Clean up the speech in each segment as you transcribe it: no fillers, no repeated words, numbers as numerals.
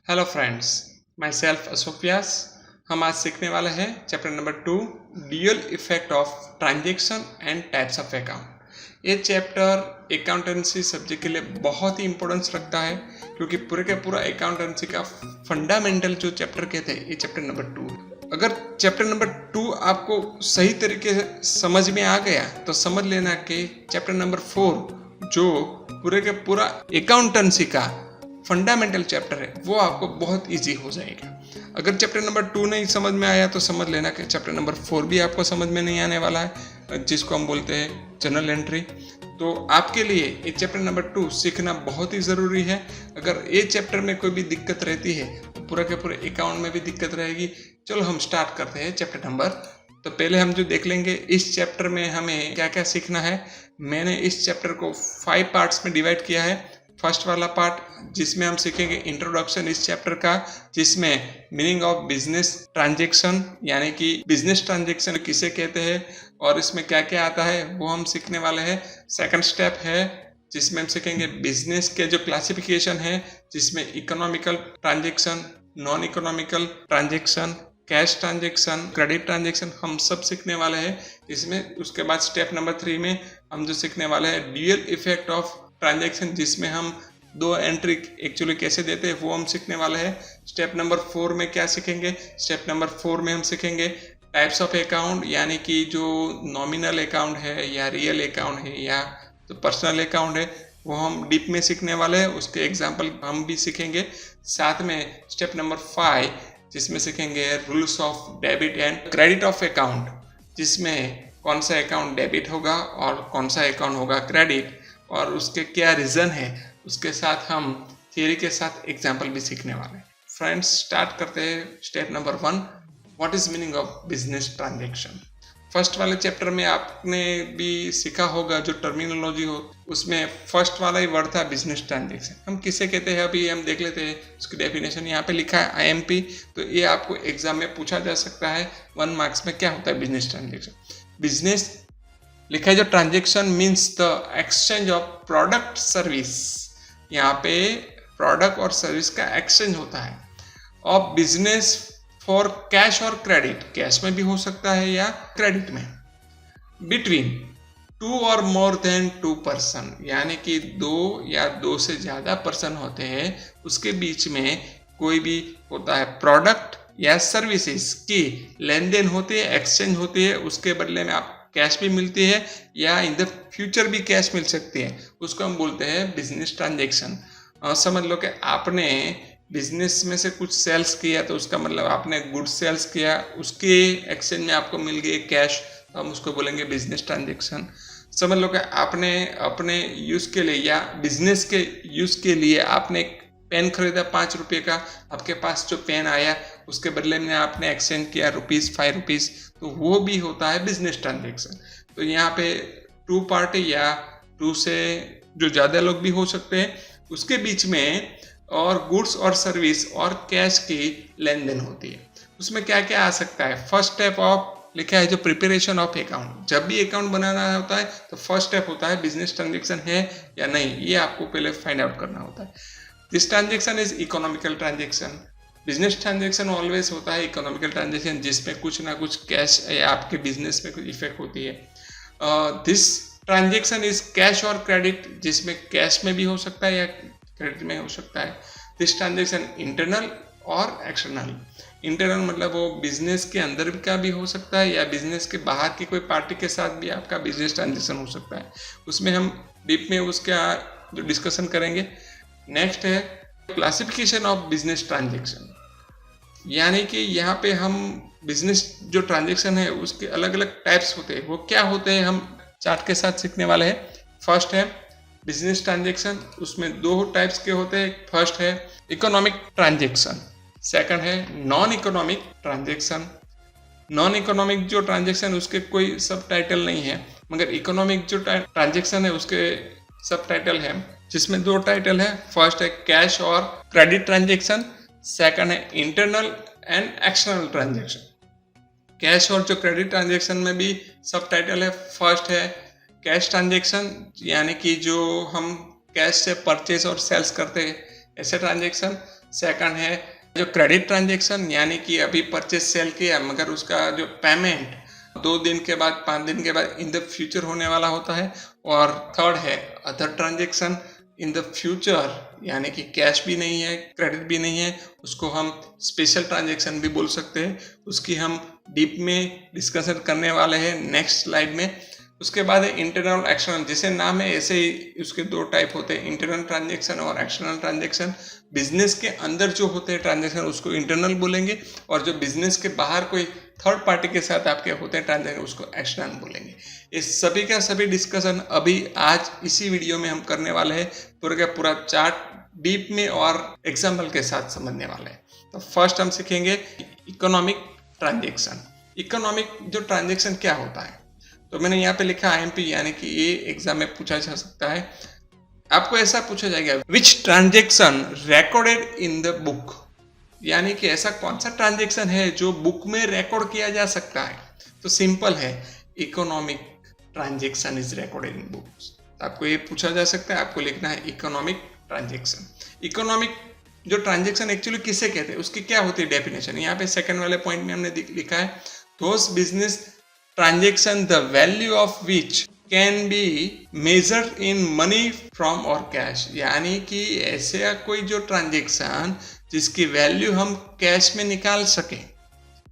Hello friends, myself Ashok Vyas. हम आज सीखने वाले हैं chapter number 2, dual effect of transaction and types of account. ये चैप्टर अकाउंटेंसी सब्जेक्ट के लिए बहुत ही इंपॉर्टेंस रखता है, क्योंकि पूरे का पूरा अकाउंटेंसी का फंडामेंटल जो चैप्टर कहते हैं ये चैप्टर नंबर 2। अगर चैप्टर नंबर 2 आपको सही तरीके से समझ में आ गया तो समझ लेना कि चैप्टर नंबर 4 जो पूरे के पूरा अकाउंटेंसी का फंडामेंटल चैप्टर है वो आपको बहुत इजी हो जाएगा। अगर चैप्टर नंबर 2 नहीं समझ में आया तो समझ लेना कि चैप्टर नंबर 4 भी आपको समझ में नहीं आने वाला है, जिसको हम बोलते हैं जनरल एंट्री। तो आपके लिए ये चैप्टर नंबर 2 सीखना बहुत ही ज़रूरी है। अगर ये चैप्टर में कोई भी दिक्कत रहती है तो पूरा के पूरे अकाउंट में भी दिक्कत रहेगी। चलो हम स्टार्ट करते हैं चैप्टर नंबर। तो पहले हम जो देख लेंगे इस चैप्टर में हमें क्या क्या सीखना है। मैंने इस चैप्टर को 5 पार्ट्स में डिवाइड किया है। फर्स्ट वाला पार्ट जिसमें हम सीखेंगे इंट्रोडक्शन इस चैप्टर का, जिसमें मीनिंग ऑफ बिजनेस ट्रांजैक्शन यानी कि बिजनेस ट्रांजैक्शन किसे कहते हैं और इसमें क्या क्या आता है वो हम सीखने वाले हैं। सेकंड स्टेप है जिसमें हम सीखेंगे बिजनेस के जो क्लासिफिकेशन है, जिसमें economical transaction, non economical transaction, cash transaction, credit transaction हम सब सीखने वाले हैं इसमें। उसके बाद स्टेप नंबर 3 में हम जो सीखने वाले हैं ड्यूअल इफेक्ट ऑफ ट्रांजैक्शन, जिसमें हम 2 एंट्री एक्चुअली कैसे देते हैं वो हम सीखने वाले हैं। स्टेप नंबर 4 में क्या सीखेंगे, स्टेप नंबर 4 में हम सीखेंगे टाइप्स ऑफ अकाउंट, यानी कि जो नॉमिनल अकाउंट है या रियल अकाउंट है या जो पर्सनल अकाउंट है वो हम डीप में सीखने वाले हैं। उसके एग्जाम्पल हम भी सीखेंगे। साथ में स्टेप नंबर 5 जिसमें सीखेंगे rules of debit and credit of account, जिसमें कौन सा अकाउंट डेबिट होगा और कौन सा अकाउंट होगा क्रेडिट और उसके क्या रीज़न है। उसके साथ हम थियरी के साथ एग्जाम्पल भी सीखने वाले हैं। फ्रेंड्स स्टार्ट करते हैं step number 1, what is meaning of business transaction. First वाले चैप्टर में आपने भी सीखा होगा जो टर्मिनोलॉजी हो, उसमें फर्स्ट वाला ही वर्ड था बिजनेस ट्रांजैक्शन। हम किसे कहते हैं अभी हम देख लेते हैं। उसकी डेफिनेशन यहाँ पे लिखा है IMP, तो ये आपको एग्जाम में पूछा जा सकता है 1 मार्क्स में। क्या होता है बिजनेस ट्रांजैक्शन? बिजनेस लिखा है जो transaction means the exchange of product service. यहाँ पे प्रोडक्ट और सर्विस का एक्सचेंज होता है। ऑफ बिजनेस फॉर कैश और क्रेडिट, कैश में भी हो सकता है या क्रेडिट में। बिटवीन 2 और मोर देन 2 पर्सन, यानी कि 2 या 2 से ज़्यादा पर्सन होते हैं उसके बीच में कोई भी होता है प्रोडक्ट या सर्विसेज की लेन देन होती है, एक्सचेंज होती है। उसके बदले में आप कैश भी मिलती है या इन द फ्यूचर भी कैश मिल सकती है, उसको हम बोलते हैं बिजनेस ट्रांजैक्शन। समझ लो कि आपने बिजनेस में से कुछ सेल्स किया तो उसका मतलब आपने गुड सेल्स किया, उसके एक्सचेंज में आपको मिल गई कैश, तो हम उसको बोलेंगे बिजनेस ट्रांजैक्शन। समझ लो कि आपने अपने यूज़ के लिए या बिजनेस के यूज़ के लिए आपने एक पेन खरीदा 5 रुपये का, आपके पास जो पेन आया उसके बदले में आपने एक्सचेंज किया ₹5, तो वो भी होता है बिजनेस ट्रांजैक्शन। तो यहाँ पे 2 पार्टी या 2 से जो ज़्यादा लोग भी हो सकते हैं उसके बीच में और गुड्स और सर्विस और कैश की लेन देन होती है। उसमें क्या क्या आ सकता है? फर्स्ट स्टेप ऑफ लिखा है जो प्रिपरेशन ऑफ अकाउंट। जब भी अकाउंट बनाना होता है तो फर्स्ट स्टेप होता है बिजनेस ट्रांजैक्शन है या नहीं, ये आपको पहले फाइंड आउट करना होता है। This transaction is economical transaction. Business transaction always होता है इकोनॉमिकल ट्रांजैक्शन, जिसमें कुछ ना कुछ कैश या आपके बिजनेस में कुछ इफेक्ट होती है। दिस ट्रांजैक्शन इज कैश और क्रेडिट, जिसमें कैश में भी हो सकता है या क्रेडिट में हो सकता है। दिस ट्रांजैक्शन इंटरनल और एक्सटर्नल। इंटरनल मतलब वो बिजनेस के अंदर का भी हो सकता है या बिजनेस के बाहर की कोई पार्टी के साथ भी आपका बिजनेस ट्रांजैक्शन हो सकता है। उसमें हम डीप में उसका जो डिस्कशन करेंगे। नेक्स्ट है क्लासिफिकेशन ऑफ बिजनेस ट्रांजैक्शन, यानी कि यहाँ पे हम बिजनेस जो ट्रांजैक्शन है उसके अलग अलग टाइप्स होते हैं। वो क्या होते हैं हम चार्ट के साथ सीखने वाले हैं। फर्स्ट है बिजनेस ट्रांजैक्शन, उसमें 2 टाइप्स के होते हैं। फर्स्ट है इकोनॉमिक ट्रांजैक्शन, सेकंड है non economic transaction. Non economic जो ट्रांजैक्शन उसके कोई सब टाइटल नहीं है, मगर इकोनॉमिक जो ट्रांजैक्शन है उसके सब टाइटल है, जिसमें 2 टाइटल है। फर्स्ट है कैश और क्रेडिट ट्रांजैक्शन, सेकंड है internal and external transaction. Cash और जो क्रेडिट ट्रांजैक्शन में भी सब टाइटल है। फर्स्ट है कैश ट्रांजैक्शन, यानी कि जो हम कैश से परचेज और सेल्स करते हैं ऐसे ट्रांजैक्शन। सेकंड है जो क्रेडिट ट्रांजेक्शन, यानी कि अभी परचेज सेल किया मगर उसका जो पेमेंट 2 दिन के बाद 5 दिन के बाद इन द फ्यूचर होने वाला होता है। और थर्ड है other transaction in the future, यानी कि कैश भी नहीं है क्रेडिट भी नहीं है, उसको हम स्पेशल ट्रांजेक्शन भी बोल सकते हैं। उसकी हम डीप में डिस्कशन करने वाले हैं नेक्स्ट स्लाइड में। उसके बाद है इंटरनल एक्सटर्नल, जैसे नाम है ऐसे ही उसके 2 टाइप होते हैं, इंटरनल ट्रांजेक्शन और एक्सटर्नल ट्रांजेक्शन। बिजनेस के अंदर जो होते हैं ट्रांजेक्शन उसको इंटरनल बोलेंगे, और जो बिजनेस के बाहर कोई थर्ड पार्टी के साथ आपके होते हैं ट्रांजेक्शन उसको एक्सटर्नल बोलेंगे। इस सभी का सभी डिस्कशन अभी आज इसी वीडियो में हम करने वाले हैं, पूरा का पूरा चार्ट डीप में और एग्जाम्पल के साथ समझने वाले हैं। तो फर्स्ट हम सीखेंगे इकोनॉमिक ट्रांजेक्शन। इकोनॉमिक जो ट्रांजेक्शन क्या होता है, तो मैंने यहाँ पे लिखा IMP, यानी कि ये एग्जाम में पूछा जा सकता है। आपको ऐसा पूछा जाएगा which transaction recorded in the book, यानी कि ऐसा कौन सा ट्रांजेक्शन है जो बुक में रिकॉर्ड किया जा सकता है। तो सिंपल है, economic transaction is recorded in books. तो आपको ये पूछा जा सकता है, आपको लिखना है इकोनॉमिक ट्रांजेक्शन। इकोनॉमिक जो ट्रांजेक्शन एक्चुअली किसे कहते हैं, उसकी क्या होती है डेफिनेशन, यहाँ पे सेकंड वाले पॉइंट में हमने लिखा है those business transaction the value of which can be measured in money from or cash, यानी कि ऐसे कोई जो ट्रांजेक्शन जिसकी वैल्यू हम कैश में निकाल सके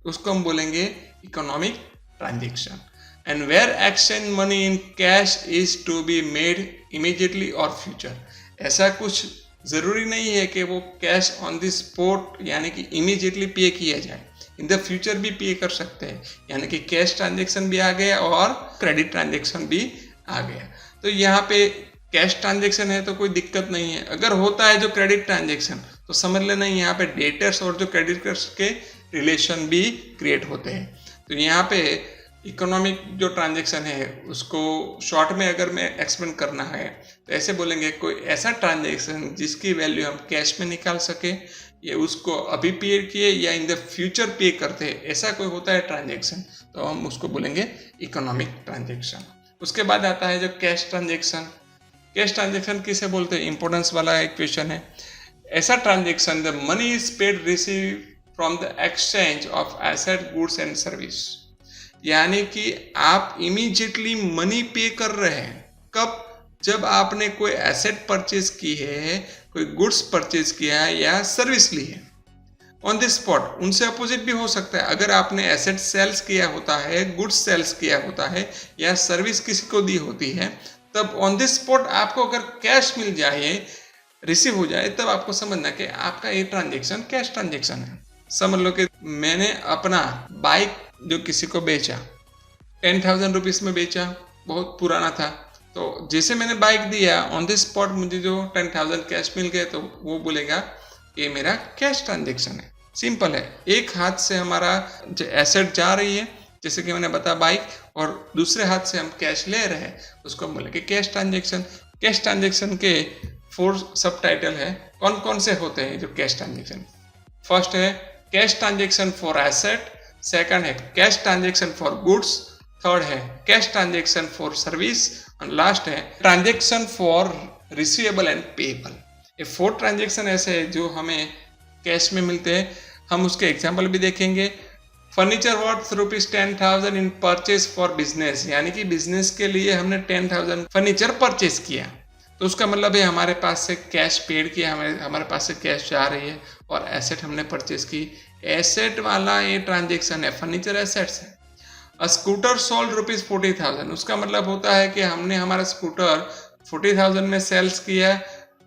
उसको हम बोलेंगे economic transaction. And where exchange money in cash is to be made immediately or future, ऐसा कुछ जरूरी नहीं है कि वो कैश ऑन द स्पॉट यानी कि इमीडिएटली पे किया जाए, इन द फ्यूचर भी पे कर सकते हैं, यानी कि कैश ट्रांजेक्शन भी आ गया और क्रेडिट ट्रांजेक्शन भी आ गया। तो यहाँ पे कैश ट्रांजेक्शन है तो कोई दिक्कत नहीं है, अगर होता है जो क्रेडिट ट्रांजेक्शन तो समझ लेना यहाँ पे डेटर्स और जो क्रेडिटर्स के रिलेशन भी क्रिएट होते हैं। तो यहाँ पे इकोनॉमिक जो ट्रांजेक्शन है उसको शॉर्ट में अगर मैं एक्सप्लेन करना है तो ऐसे बोलेंगे कोई ऐसा ट्रांजेक्शन जिसकी वैल्यू हम कैश में निकाल सके, ये उसको अभी पे किए या इन द फ्यूचर पे करते हैं, ऐसा कोई होता है ट्रांजेक्शन तो हम उसको बोलेंगे इकोनॉमिक ट्रांजेक्शन। उसके बाद आता है जो कैश ट्रांजेक्शन। कैश ट्रांजेक्शन किसे बोलते हैं, इंपॉर्टेंस वाला एक क्वेश्चन है। ऐसा transaction the money is paid receive from the exchange of asset goods and service, यानी कि आप इमीडिएटली मनी पे कर रहे हैं कब, जब आपने कोई एसेट परचेज की है, कोई गुड्स परचेज किया है या सर्विस ली है ऑन द स्पॉट। उनसे अपोजिट भी हो सकता है, अगर आपने एसेट सेल्स किया होता है, गुड्स सेल्स किया होता है या सर्विस किसी को दी होती है, तब ऑन द स्पॉट आपको अगर कैश मिल जाए, रिसीव हो जाए, तब आपको समझना कि आपका ये ट्रांजेक्शन कैश ट्रांजेक्शन है। समझ लो कि मैंने अपना बाइक जो किसी को बेचा 10,000 रुपीज़ में बेचा, बहुत पुराना था, तो जैसे मैंने बाइक दिया ऑन द स्पॉट मुझे जो 10,000 कैश मिल गए तो वो बोलेगा ये मेरा कैश ट्रांजेक्शन है। सिंपल है, एक हाथ से हमारा जो एसेट जा रही है जैसे कि मैंने बताया बाइक, और दूसरे हाथ से हम कैश ले रहे हैं उसको हम बोलेंगे कैश ट्रांजेक्शन। कैश ट्रांजेक्शन के 4 सब टाइटल है, कौन कौन से होते हैं जो कैश ट्रांजेक्शन। फर्स्ट है cash transaction for asset, second है cash transaction for goods, third है कैश ट्रांजेक्शन फॉर सर्विस, और लास्ट है transaction for receivable and payable. ये 4 ट्रांजेक्शन ऐसे हैं जो हमें कैश में मिलते हैं। हम उसके एग्जाम्पल भी देखेंगे। Furniture worth ₹10,000 in purchase for business, यानी कि बिजनेस के लिए हमने 10,000 फर्नीचर परचेज किया, तो उसका मतलब है हमारे पास से कैश पेड किया, हमारे पास से कैश जा रही है और एसेट हमने परचेज की। एसेट वाला ये ट्रांजेक्शन है, फर्नीचर एसेट्स है। स्कूटर सोल्ड ₹40,000, उसका मतलब होता है कि हमने हमारा स्कूटर 40,000 में सेल्स किया,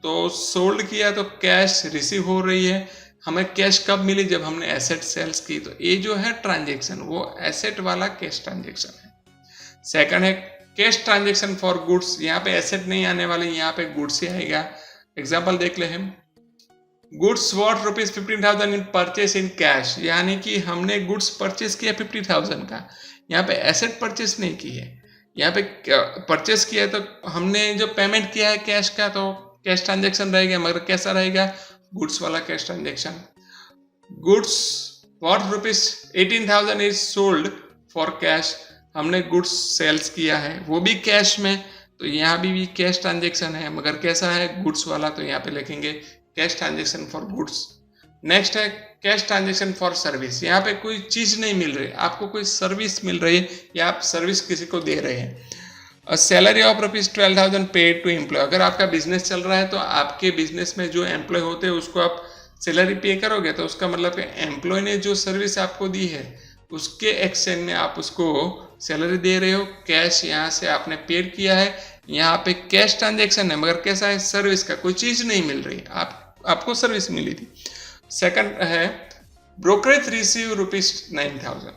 तो सोल्ड किया तो कैश रिसीव हो रही है। हमें कैश कब मिली, जब हमने एसेट सेल्स की, तो ये जो है ट्रांजेक्शन वो एसेट वाला कैश ट्रांजेक्शन है। सेकंड है कैश ट्रांजेक्शन फॉर गुड्स, यहाँ पे एसेट नहीं आने वाले, यहाँ पे गुड्स ही आएगा। एग्जाम्पल देख ले हम, goods worth ₹15,000 in purchase in cash, यानी कि हमने गुड्स परचेस किया 50,000 का, यहाँ पे एसेट परचेस नहीं की है, यहाँ पे परचेस किया है तो हमने जो पेमेंट किया है कैश का, तो कैश ट्रांजेक्शन रहेगा, मगर कैसा रहेगा, गुड्स वाला cash transaction. Goods worth ₹18,000 is sold for cash, हमने गुड्स सेल्स किया है वो भी कैश में, तो यहाँ भी कैश ट्रांजेक्शन है, मगर कैसा है, गुड्स वाला, तो यहाँ पे लिखेंगे cash transaction for goods next है कैश ट्रांजेक्शन फॉर सर्विस। यहाँ पे कोई चीज़ नहीं मिल रही, आपको कोई सर्विस मिल रही है या आप सर्विस किसी को दे रहे हैं। Salary of ₹12,000 paid to employ. अगर आपका बिजनेस चल रहा है तो आपके बिजनेस में जो एम्प्लॉय होते हैं उसको आप सैलरी पे करोगे, तो उसका मतलब है एम्प्लॉय ने जो सर्विस आपको दी है उसके एक्सचेंज में आप उसको सैलरी दे रहे हो। कैश यहाँ से आपने पेड किया है, यहाँ पे कैश ट्रांजेक्शन है, मगर कैसा है, सर्विस का, कोई चीज़ नहीं मिल रही, आपको सर्विस मिली थी। सेकंड है ब्रोकरेज रिसीव ₹9,000,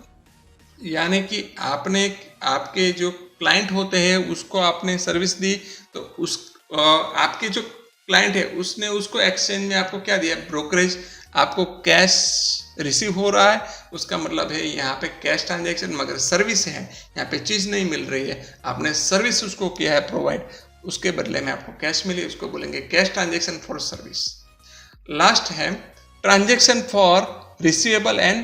यानी कि आपने आपके जो क्लाइंट होते हैं उसको आपने सर्विस दी, तो उस आपके जो क्लाइंट है उसने उसको एक्सचेंज में आपको क्या दिया, ब्रोकरेज। आपको कैश रिसीव हो रहा है, उसका मतलब है यहाँ पे कैश ट्रांजेक्शन, मगर सर्विस है, यहाँ पे चीज़ नहीं मिल रही है, आपने सर्विस उसको किया है प्रोवाइड, उसके बदले में आपको कैश मिली, उसको बोलेंगे cash transaction for service. Last है transaction for receivable and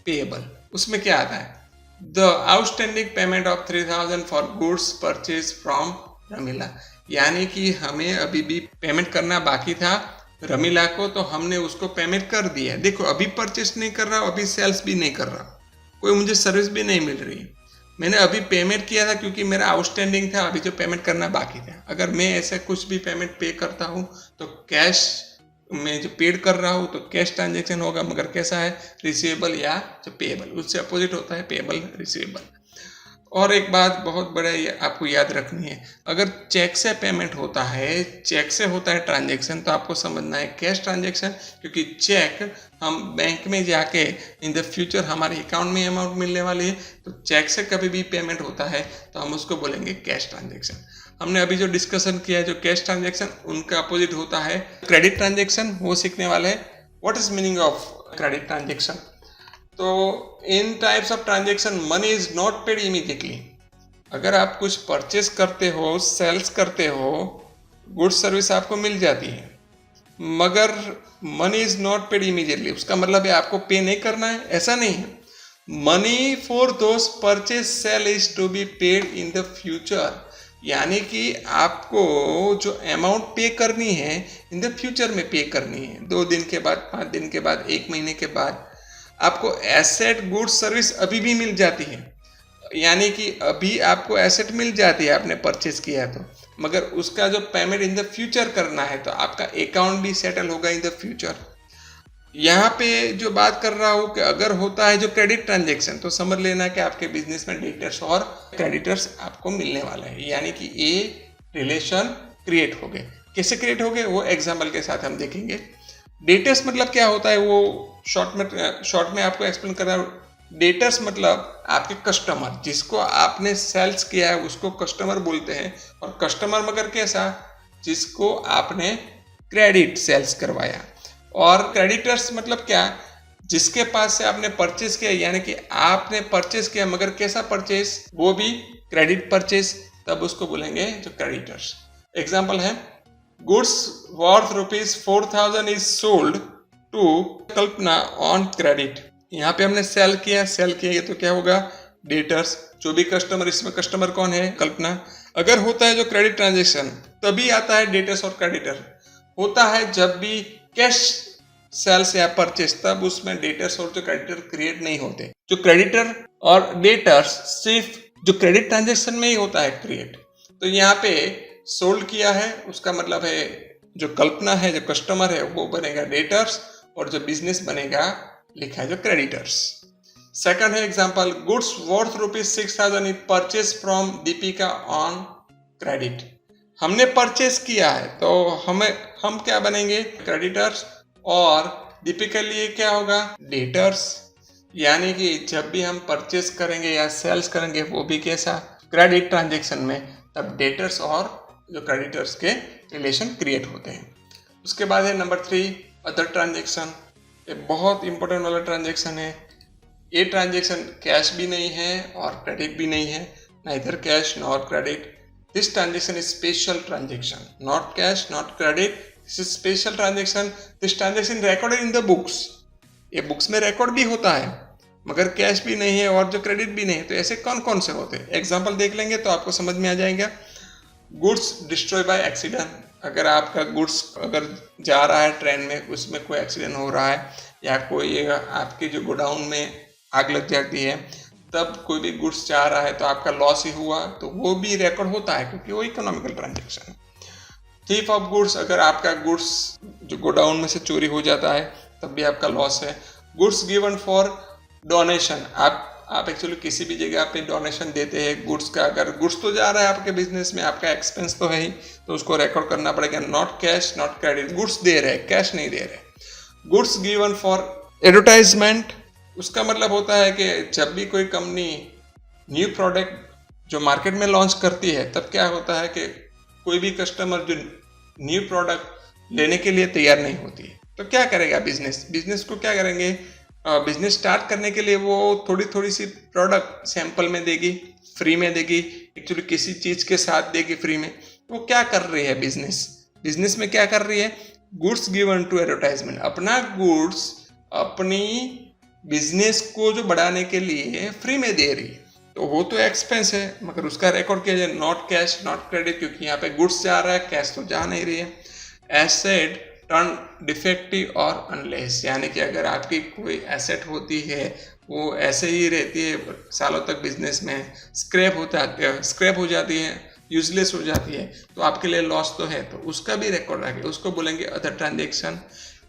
payable. उसमें क्या आता है, the outstanding payment of 3,000 for goods purchase from Ramila, यानी कि हमें अभी भी पेमेंट करना बाकी था रमीला को, तो हमने उसको पेमेंट कर दिया। देखो अभी परचेस नहीं कर रहा, अभी सेल्स भी नहीं कर रहा, कोई मुझे सर्विस भी नहीं मिल रही, मैंने अभी पेमेंट किया था क्योंकि मेरा आउटस्टैंडिंग था, अभी जो पेमेंट करना बाकी था। अगर मैं ऐसे कुछ भी पेमेंट पे करता हूँ तो कैश में जो पेड कर रहा हूँ तो कैश ट्रांजेक्शन होगा, मगर कैसा है, रिसीवेबल या जो पेएबल, उससे अपोजिट होता है पेएबल रिसीवेबल। और एक बात बहुत बड़ा आपको याद रखनी है, अगर चेक से पेमेंट होता है, चेक से होता है ट्रांजेक्शन, तो आपको समझना है कैश ट्रांजेक्शन, क्योंकि चेक हम बैंक में जाके इन द फ्यूचर हमारे अकाउंट में अमाउंट मिलने वाली है, तो चेक से कभी भी पेमेंट होता है तो हम उसको बोलेंगे कैश ट्रांजेक्शन। हमने अभी जो डिस्कशन किया है जो कैश ट्रांजेक्शन, उनका अपोजिट होता है क्रेडिट ट्रांजेक्शन, वो सीखने वाले हैं। What is meaning of credit transaction? तो इन types of transaction money is not paid immediately. अगर आप कुछ परचेस करते हो, सेल्स करते हो, गुड सर्विस आपको मिल जाती है, मगर money is not paid immediately, उसका मतलब है आपको पे नहीं करना है, ऐसा नहीं है। Money for those purchase sale is to be paid in the future, यानी कि आपको जो अमाउंट पे करनी है इन द फ्यूचर में पे करनी है, 2 दिन के बाद, 5 दिन के बाद, 1 महीने के बाद। आपको एसेट गुड्स सर्विस अभी भी मिल जाती है, यानी कि अभी आपको एसेट मिल जाती है, आपने परचेज किया है तो, मगर उसका जो पेमेंट इन द फ्यूचर करना है तो आपका अकाउंट भी सेटल होगा इन द फ्यूचर। यहाँ पे जो बात कर रहा हूँ कि अगर होता है जो क्रेडिट ट्रांजेक्शन, तो समझ लेना कि आपके बिजनेस में डेटर्स और क्रेडिटर्स आपको मिलने वाला है, यानी कि ये रिलेशन क्रिएट हो गए। कैसे क्रिएट हो गए वो एग्जाम्पल के साथ हम देखेंगे। डेटर्स मतलब क्या होता है वो शॉर्ट में आपको एक्सप्लेन कर रहा हूँ। डेटर्स मतलब आपके कस्टमर, जिसको आपने सेल्स किया है उसको कस्टमर बोलते हैं, और कस्टमर मगर कैसा, जिसको आपने क्रेडिट सेल्स करवाया। और क्रेडिटर्स मतलब क्या, जिसके पास से आपने परचेस किया, यानी कि आपने परचेस किया मगर कैसा परचेस, वो भी क्रेडिट परचेस, तब उसको बोलेंगे जो क्रेडिटर्स। एग्जाम्पल है goods worth ₹4,000 is sold to Kalpana on credit. यहाँ पे हमने सेल किया तो क्या होगा, डेटर्स। जो भी कस्टमर, इसमें कस्टमर कौन है, कल्पना। अगर होता है जो क्रेडिट ट्रांजेक्शन, तभी आता है डेटर्स और क्रेडिटर। होता है जब भी कैश सेल्स या परचेस, तब उसमें डेटर्स और जो क्रेडिटर क्रिएट नहीं होते। जो क्रेडिटर और डेटर्स सिर्फ जो क्रेडिट ट्रांजेक्शन में ही होता है क्रिएट। तो यहाँ पे सोल्ड किया है, उसका मतलब है जो कल्पना है, जो कस्टमर है, वो बनेगा डेटर्स, और जो बिजनेस बनेगा लिखा है जो क्रेडिटर्स। सेकंड है example, goods worth ₹6,000 is purchase from Deepika on credit. हमने परचेज किया है तो हम क्या बनेंगे, क्रेडिटर्स, और दीपिका लिए क्या होगा, डेटर्स। यानी कि जब भी हम परचेज करेंगे या सेल्स करेंगे वो भी कैसा, क्रेडिट ट्रांजेक्शन में, तब डेटर्स और जो क्रेडिटर्स के रिलेशन क्रिएट होते हैं। उसके बाद है नंबर 3 अदर ट्रांजेक्शन। ये बहुत इंपॉर्टेंट वाला ट्रांजेक्शन है। ये ट्रांजेक्शन कैश भी नहीं है और क्रेडिट भी नहीं है, neither cash nor credit. This transaction is special transaction, not cash not credit, this is special transaction. This transaction recorded in the books, ये बुक्स में रिकॉर्ड भी होता है, मगर कैश भी नहीं है और जो क्रेडिट भी नहीं है। तो ऐसे कौन कौन से होते हैं, एग्जाम्पल देख लेंगे तो आपको समझ में आ जाएगा। गुड्स डिस्ट्रॉय बाय एक्सीडेंट, अगर आपका गुड्स अगर जा रहा है ट्रेन में, उसमें कोई एक्सीडेंट हो रहा है या कोई आपके जो गोडाउन में आग लग जाती है, तब कोई भी गुड्स जा रहा है तो आपका लॉस ही हुआ, तो वो भी रिकॉर्ड होता है क्योंकि वो इकोनॉमिकल ट्रांजेक्शन है। थीफ ऑफ गुड्स, अगर आपका गुड्स जो गोडाउन में से चोरी हो जाता है तब भी आपका लॉस है। गुड्स गिवन फॉर डोनेशन, आप एक्चुअली किसी भी जगह पे डोनेशन देते हैं गुड्स का, अगर गुड्स तो जा रहा है आपके बिजनेस में, आपका एक्सपेंस तो है ही, तो उसको रिकॉर्ड करना पड़ेगा। Not cash not credit, goods दे रहे हैं, कैश नहीं दे रहे। गुड्स गिवन फॉर एडवर्टाइजमेंट, उसका मतलब होता है कि जब भी कोई कंपनी न्यू प्रोडक्ट जो मार्केट में लॉन्च करती है, तब क्या होता है कि कोई भी कस्टमर जो न्यू प्रोडक्ट लेने के लिए तैयार नहीं होती है, तो क्या करेगा बिजनेस को क्या करेंगे, बिजनेस स्टार्ट करने के लिए वो थोड़ी थोड़ी सी प्रोडक्ट सैंपल में देगी, फ्री में देगी, एक्चुअली किसी चीज़ के साथ देगी फ्री में। वो क्या कर रही है बिजनेस में क्या कर रही है, गुड्स गिवन टू एडवर्टाइजमेंट, अपना गुड्स अपनी बिजनेस को जो बढ़ाने के लिए फ्री में दे रही है, तो वो तो एक्सपेंस है, मगर उसका रिकॉर्ड किया जाए नॉट कैश नॉट क्रेडिट, क्योंकि यहाँ पे गुड्स जा रहा है, कैश तो जा नहीं रही है। एसेट टर्न डिफेक्टिव और अनलेस, यानी कि अगर आपकी कोई एसेट होती है वो ऐसे ही रहती है सालों तक बिजनेस में, स्क्रैप हो जाती है, यूजलेस हो जाती है, तो आपके लिए लॉस तो है, तो उसका भी रिकॉर्ड रखें, उसको बोलेंगे अदर ट्रांजेक्शन।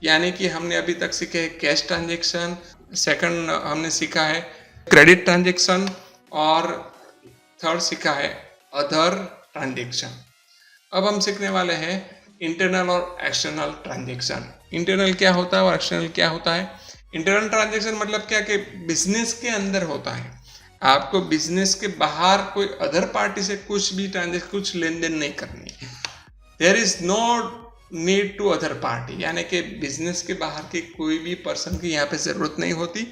यानी कि हमने अभी तक सीखे कैश ट्रांजेक्शन, सेकंड हमने सीखा है क्रेडिट ट्रांजेक्शन, और थर्ड सीखा है अदर ट्रांजेक्शन। अब हम सीखने वाले हैं इंटरनल और एक्सटर्नल ट्रांजेक्शन। इंटरनल क्या होता है और एक्सटर्नल क्या होता है। इंटरनल ट्रांजेक्शन मतलब क्या कि बिजनेस के अंदर होता है, आपको बिजनेस के बाहर कोई अदर पार्टी से कुछ भी ट्रांजेक्शन, कुछ लेन देन नहीं करनी है। There is no need to other party, यानी कि बिजनेस के बाहर की कोई भी पर्सन की यहाँ पे जरूरत नहीं होती।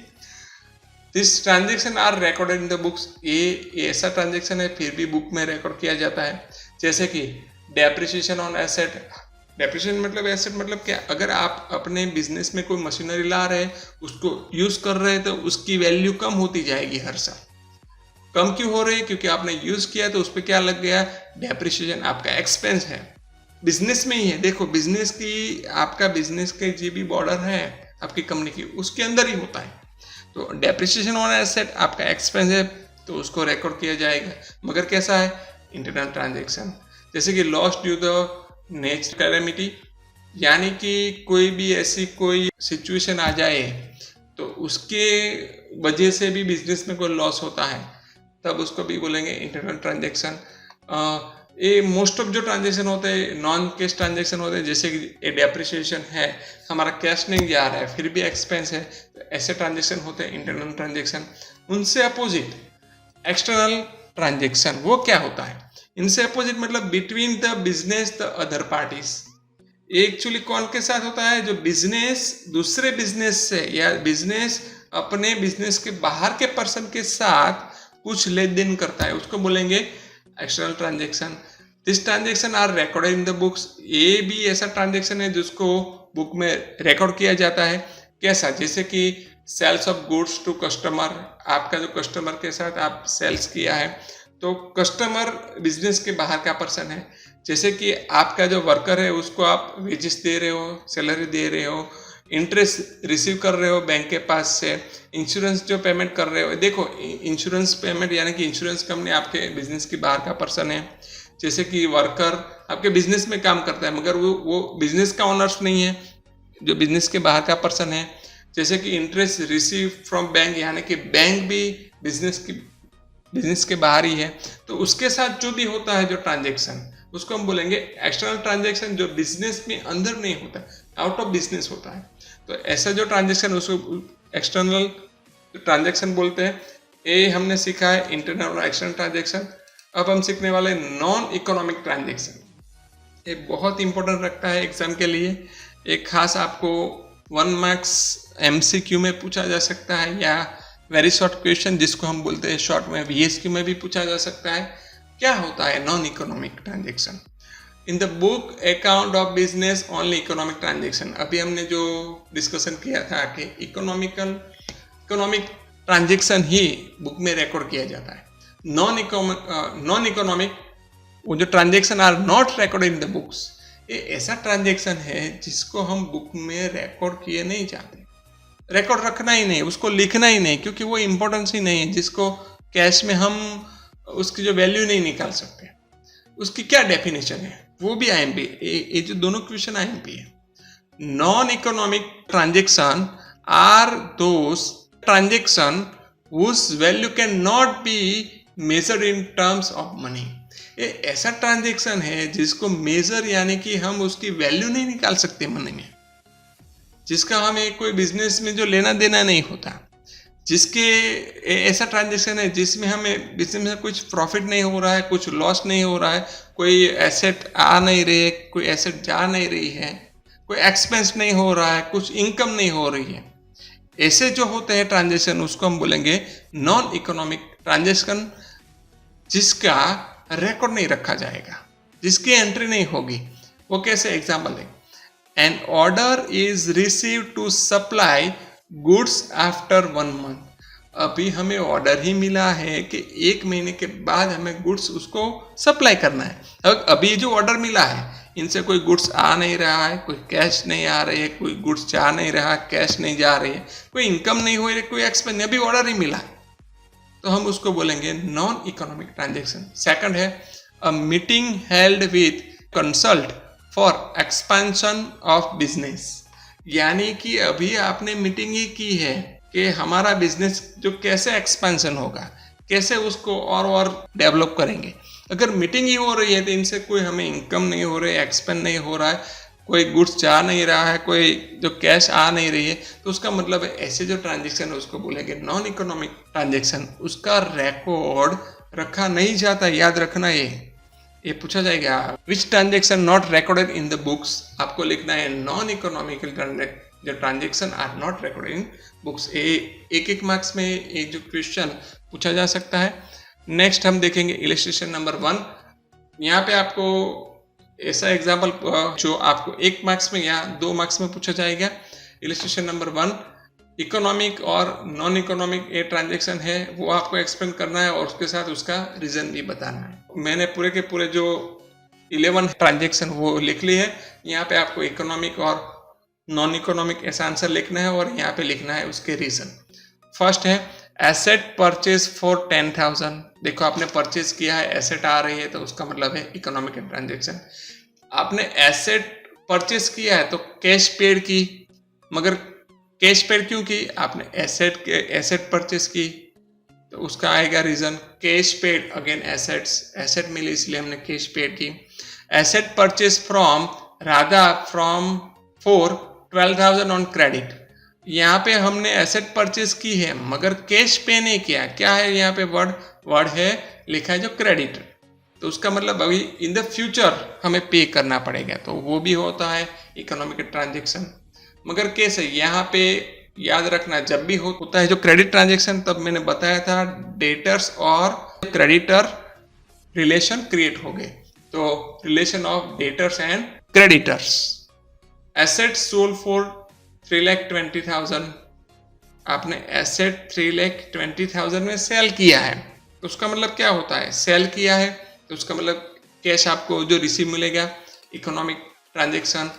This transaction are recorded in the books, ये ऐसा ट्रांजेक्शन है फिर भी बुक में रिकॉर्ड किया जाता है। जैसे कि डेप्रिसिएशन ऑन एसेट, डेप्रिसिएशन मतलब एसेट मतलब क्या, अगर आप अपने बिजनेस में कोई मशीनरी ला रहे हैं, उसको यूज कर रहे हैं, तो उसकी वैल्यू कम होती जाएगी हर साल। कम क्यों हो रही है, क्योंकि आपने यूज किया तो उस पर क्या लग गया, डेप्रिसिएशन, आपका एक्सपेंस है, बिजनेस में ही है। देखो बिजनेस की, आपका बिजनेस के जो भी बॉर्डर है आपकी कंपनी की, उसके अंदर ही होता है, तो डेप्रिसिएशन ऑन एसेट आपका एक्सपेंस है, तो उसको रिकॉर्ड किया जाएगा, मगर कैसा है, इंटरनल ट्रांजेक्शन। जैसे कि loss due the natural calamity, यानी कि कोई भी ऐसी कोई सिचुएशन आ जाए तो उसके वजह से भी बिजनेस में कोई लॉस होता है, तब उसको भी बोलेंगे इंटरनल ट्रांजेक्शन। ये मोस्ट ऑफ जो ट्रांजेक्शन होते हैं नॉन कैश ट्रांजेक्शन होते हैं, जैसे कि डेप्रिसिएशन है, हमारा कैश नहीं जा रहा है फिर भी एक्सपेंस है, तो ऐसे ट्रांजेक्शन होते हैं इंटरनल ट्रांजेक्शन। उनसे अपोजिट एक्सटर्नल ट्रांजेक्शन, वो क्या होता है, इनसे अपोजिट मतलब between the business the other parties. Actually कौन के साथ होता है, जो बिजनेस दूसरे बिजनेस से या बिजनेस अपने बिजनेस के बाहर के पर्सन के साथ कुछ लेन देन करता है, उसको बोलेंगे external transaction. This transaction are recorded in the books, ये भी ऐसा ट्रांजेक्शन है जिसको बुक में रिकॉर्ड किया जाता है। कैसा, जैसे कि sales of goods to customer, आपका जो कस्टमर के साथ आप सेल्स किया है, तो कस्टमर बिजनेस के बाहर का पर्सन है। जैसे कि आपका जो वर्कर है उसको आप वेजेस दे रहे हो, सैलरी दे रहे हो, इंटरेस्ट रिसीव कर रहे हो बैंक के पास से, इंश्योरेंस जो पेमेंट कर रहे हो, देखो इंश्योरेंस पेमेंट यानी कि इंश्योरेंस कंपनी आपके बिजनेस के बाहर का पर्सन है। जैसे कि वर्कर आपके बिजनेस में काम करता है मगर वो बिजनेस का ओनर्स नहीं है, जो बिजनेस के बाहर का पर्सन है। जैसे कि इंटरेस्ट रिसीव फ्रॉम बैंक, यानी कि बैंक भी बिजनेस के बाहर ही है, तो उसके साथ जो भी होता है जो ट्रांजेक्शन, उसको हम बोलेंगे एक्सटर्नल ट्रांजेक्शन, जो बिजनेस में अंदर नहीं होता, आउट ऑफ बिजनेस होता है। तो ऐसा जो ट्रांजेक्शन उसको एक्सटर्नल ट्रांजेक्शन बोलते हैं। ये हमने सीखा है इंटरनल और एक्सटर्नल ट्रांजेक्शन। अब हम सीखने वाले नॉन इकोनॉमिक ट्रांजेक्शन। ये बहुत इंपॉर्टेंट रखता है एग्जाम के लिए। एक खास आपको 1 मार्क्स MCQ में पूछा जा सकता है, या वेरी शॉर्ट क्वेश्चन जिसको हम बोलते हैं शॉर्ट में VSQ में भी पूछा जा सकता है। क्या होता है non economic transaction. In the book account of business only economic transaction, अभी हमने जो डिस्कशन किया था कि इकोनॉमिक ट्रांजेक्शन ही बुक में रिकॉर्ड किया जाता है। नॉन इकोनॉमिक वो जो transaction are not recorded in the books, ये ऐसा ट्रांजेक्शन है जिसको हम बुक में रिकॉर्ड किए नहीं जाते, रिकॉर्ड रखना ही नहीं, उसको लिखना ही नहीं, क्योंकि वो इम्पोर्टेंस ही नहीं है, जिसको कैश में हम उसकी जो वैल्यू नहीं निकाल सकते। उसकी क्या डेफिनेशन है, वो भी आईएमपी। ये जो दोनों क्वेश्चन आईएमपी है। Non economic transaction are those transaction whose value can not be measured in terms of money. ये ऐसा ट्रांजेक्शन है जिसको मेजर यानी कि हम उसकी वैल्यू नहीं निकाल सकते मनी में, जिसका हमें कोई बिजनेस में जो लेना देना नहीं होता, जिसके ऐसा ट्रांजेक्शन है जिसमें हमें बिजनेस में कुछ प्रॉफिट नहीं हो रहा है, कुछ लॉस नहीं हो रहा है, कोई एसेट आ नहीं रही है, कोई एसेट जा नहीं रही है, कोई एक्सपेंस नहीं हो रहा है, कुछ इनकम नहीं हो रही है। ऐसे जो होते हैं ट्रांजेक्शन उसको हम बोलेंगे नॉन इकोनॉमिक ट्रांजेक्शन, जिसका रिकॉर्ड नहीं रखा जाएगा, जिसकी एंट्री नहीं होगी। वो कैसे, एग्जाम्पल दें। An order is receive to supply goods after 1 month. अभी हमें ऑर्डर ही मिला है कि 1 महीने के बाद हमें गुड्स उसको सप्लाई करना है। अभी जो ऑर्डर मिला है इनसे कोई गुड्स आ नहीं रहा है, कोई कैश नहीं आ रही है, कोई गुड्स जा नहीं रहा, कैश नहीं जा रही है, कोई इनकम नहीं हो रही, कोई एक्सपेंस नहीं, अभी ऑर्डर ही मिला है, तो हम उसको बोलेंगे नॉन इकोनॉमिक ट्रांजेक्शन। सेकंड है a meeting held with consult for expansion of business. यानी कि अभी आपने मीटिंग ही की है कि हमारा बिजनेस जो कैसे एक्सपेंशन होगा, कैसे उसको और डेवलप करेंगे। अगर मीटिंग ही हो रही है तो इनसे कोई हमें इनकम नहीं हो रही है, एक्सपेंस नहीं हो रहा है, कोई गुड्स जा नहीं रहा है, कोई जो कैश आ नहीं रही है, तो उसका मतलब है ऐसे जो ट्रांजेक्शन है उसको बोलेंगे नॉन इकोनॉमिक ट्रांजेक्शन। उसका रिकॉर्ड रखा नहीं जाता, याद रखना। ये पूछा जाएगा which transaction not recorded in the books, आपको लिखना है नॉन इकोनॉमिकल जो transaction are not recorded in books. एक मार्क्स में एक जो क्वेश्चन पूछा जा सकता है। नेक्स्ट हम देखेंगे इलस्ट्रेशन नंबर 1। यहाँ पे आपको ऐसा एग्जाम्पल जो आपको 1 मार्क्स में या 2 मार्क्स में पूछा जाएगा। इलस्ट्रेशन नंबर 1 इकोनॉमिक और नॉन इकोनॉमिक ये ट्रांजेक्शन है, वो आपको एक्सप्लेन करना है और उसके साथ उसका रीजन भी बताना है। मैंने पूरे के पूरे जो 11 ट्रांजेक्शन वो लिख ली है। यहाँ पे आपको इकोनॉमिक और नॉन इकोनॉमिक ऐसा आंसर लिखना है और यहाँ पे लिखना है उसके रीजन। फर्स्ट है एसेट परचेज फॉर 10,000। देखो आपने परचेज किया है, एसेट आ रही है, तो उसका मतलब है इकोनॉमिक ट्रांजेक्शन। आपने एसेट परचेज किया है तो कैश पेड की, मगर कैश पेड क्यों की, आपने एसेट परचेज की तो उसका आएगा reason cash paid again assets, asset मिली इसलिए हमने कैश पेड की। Asset purchase from Radha from for 12,000 on credit. यहाँ पे हमने एसेट परचेज की है मगर कैश पे नहीं किया। क्या है यहाँ पे वर्ड है लिखा है जो क्रेडिट, तो उसका मतलब अभी इन द फ्यूचर हमें पे करना पड़ेगा, तो वो भी होता है इकोनॉमिक ट्रांजेक्शन। मगर कैसे, यहाँ पे याद रखना जब भी होता है जो क्रेडिट ट्रांजेक्शन, तब मैंने बताया था डेटर्स और क्रेडिटर रिलेशन क्रिएट हो गए, तो relation of debtors and creditors. Asset sold for 3,20,000, आपने एसेट 3,20,000 में सेल किया है, तो उसका मतलब क्या होता है, सेल किया है तो उसका मतलब कैश आपको जो रिसीव मिलेगा, economic transaction,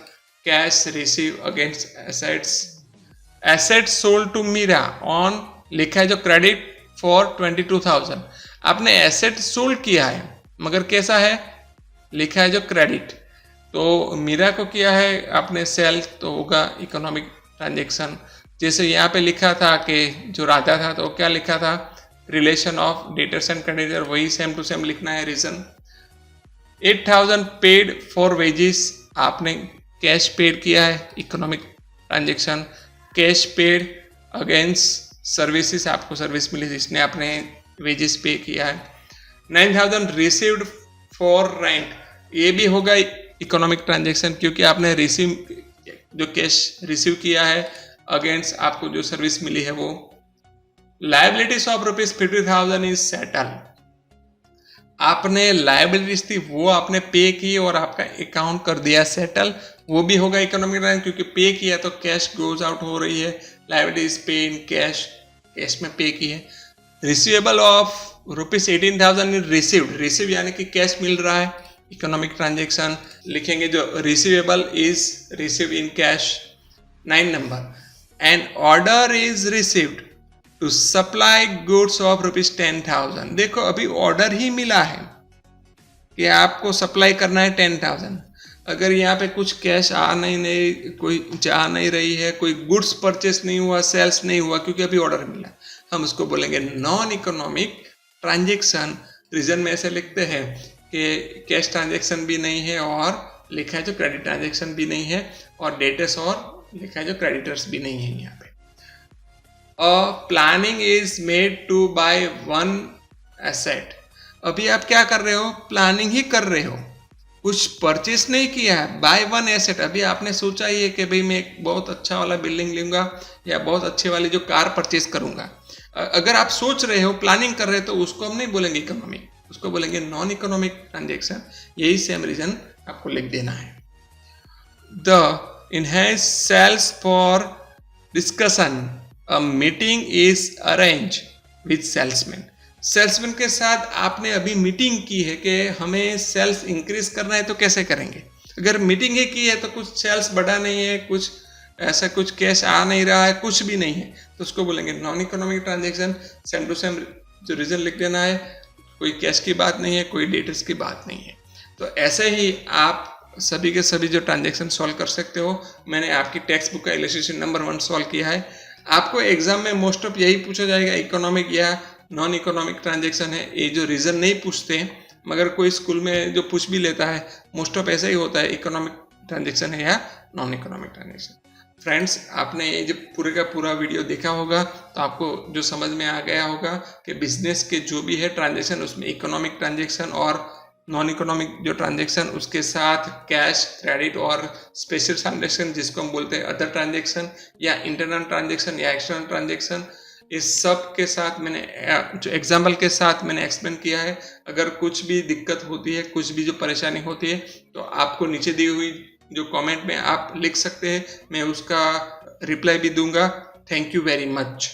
cash receive against assets. Asset sold to Meera on लिखा है जो क्रेडिट फॉर 22,000, आपने एसेट सोल्ड किया है मगर कैसा है, लिखा है जो क्रेडिट, तो मीरा को किया है आपने सेल, तो होगा इकोनॉमिक ट्रांजेक्शन। जैसे यहाँ पे लिखा था कि जो राधा था तो क्या लिखा था, relation of debtors and creditor, वही सेम टू सेम लिखना है रीजन। 8,000 पेड फॉर वेजेस, आपने कैश पेड किया है, economic transaction. Cash paid against services, आपको सर्विस मिली जिसने आपने वेजेस पे किया है। 9,000 रिसीव्ड फॉर रेंट, ये भी होगा इकोनॉमिक ट्रांजेक्शन क्योंकि आपने रिसीव जो कैश रिसीव किया है अगेंस्ट आपको जो सर्विस मिली है वो। लायबिलिटीज ऑफ ₹50,000 इज सेटल, आपने लायबिलिटीज थी वो आपने पे की और आपका अकाउंट कर दिया सेटल, वो भी होगा इकोनॉमिक ट्रांजेक्शन क्योंकि पे किया तो कैश गोज आउट हो रही है, लायबिलिटीज पे इन कैश, कैश में पे की है। Receivable of ₹18,000 is received, receive यानी कि कैश मिल रहा है, इकोनॉमिक ट्रांजेक्शन लिखेंगे जो receivable is receive in cash 9 number and order is received to supply goods of ₹10,000। देखो अभी ऑर्डर ही मिला है कि आपको सप्लाई करना है 10,000। अगर यहाँ पे कुछ कैश कोई जा नहीं रही है, कोई गुड्स परचेस नहीं हुआ, सेल्स नहीं हुआ क्योंकि अभी ऑर्डर मिला, हम उसको बोलेंगे नॉन इकोनॉमिक ट्रांजेक्शन। रीजन में ऐसे लिखते हैं कि कैश ट्रांजेक्शन भी नहीं है और लिखा है जो क्रेडिट ट्रांजेक्शन भी नहीं है, और डेटर्स और लिखा है जो क्रेडिटर्स भी नहीं है यहाँ पे। Planning is made to buy one asset. अभी आप क्या कर रहे हो? प्लानिंग ही कर रहे हो, कुछ परचेस नहीं किया है। बाय वन एसेट, अभी आपने सोचा ही है कि भाई मैं एक बहुत अच्छा वाला बिल्डिंग लूंगा या बहुत अच्छे वाली जो कार परचेस करूंगा। अगर आप सोच रहे हो, प्लानिंग कर रहे हो, तो उसको हम नहीं बोलेंगे इकोनॉमिक, उसको बोलेंगे नॉन इकोनॉमिक ट्रांजेक्शन। यही सेम रीजन आपको लिख देना है। The enhance sales for discussion a meeting is arrange with salesman. Salesman के साथ आपने अभी मीटिंग की है कि हमें सेल्स इंक्रीज करना है, तो कैसे करेंगे? अगर मीटिंग ही की है तो कुछ सेल्स बढ़ा नहीं है, कुछ ऐसा कुछ कैश आ नहीं रहा है, कुछ भी नहीं है, तो उसको बोलेंगे non economic transaction. Same to same जो रीजन लिख देना है, कोई कैश की बात नहीं है, कोई डेटर्स की बात नहीं है। तो ऐसे ही आप सभी के सभी जो ट्रांजेक्शन सॉल्व कर सकते हो। मैंने आपकी टेक्स्ट बुक का इलस्ट्रेशन नंबर 1 सॉल्व किया है। आपको एग्जाम में मोस्ट ऑफ यही पूछा जाएगा, इकोनॉमिक या नॉन इकोनॉमिक ट्रांजेक्शन है। ये जो रीजन नहीं पूछते हैं, मगर कोई स्कूल में जो पूछ भी लेता है, मोस्ट ऑफ ऐसा ही होता है, इकोनॉमिक ट्रांजेक्शन है या नॉन इकोनॉमिक ट्रांजेक्शन। फ्रेंड्स, आपने ये जो पूरे का पूरा वीडियो देखा होगा तो आपको जो समझ में आ गया होगा कि बिजनेस के जो भी है ट्रांजेक्शन, उसमें इकोनॉमिक ट्रांजेक्शन और नॉन इकोनॉमिक जो ट्रांजेक्शन, उसके साथ कैश, क्रेडिट और स्पेशल ट्रांजेक्शन जिसको हम बोलते हैं अदर ट्रांजेक्शन या इंटरनल ट्रांजेक्शन या एक्सटर्नल ट्रांजेक्शन, इस सब के साथ मैंने जो एग्जाम्पल के साथ मैंने एक्सप्लेन किया है। अगर कुछ भी दिक्कत होती है, कुछ भी जो परेशानी होती है, तो आपको नीचे दी हुई जो कमेंट में आप लिख सकते हैं, मैं उसका रिप्लाई भी दूंगा। Thank you very much.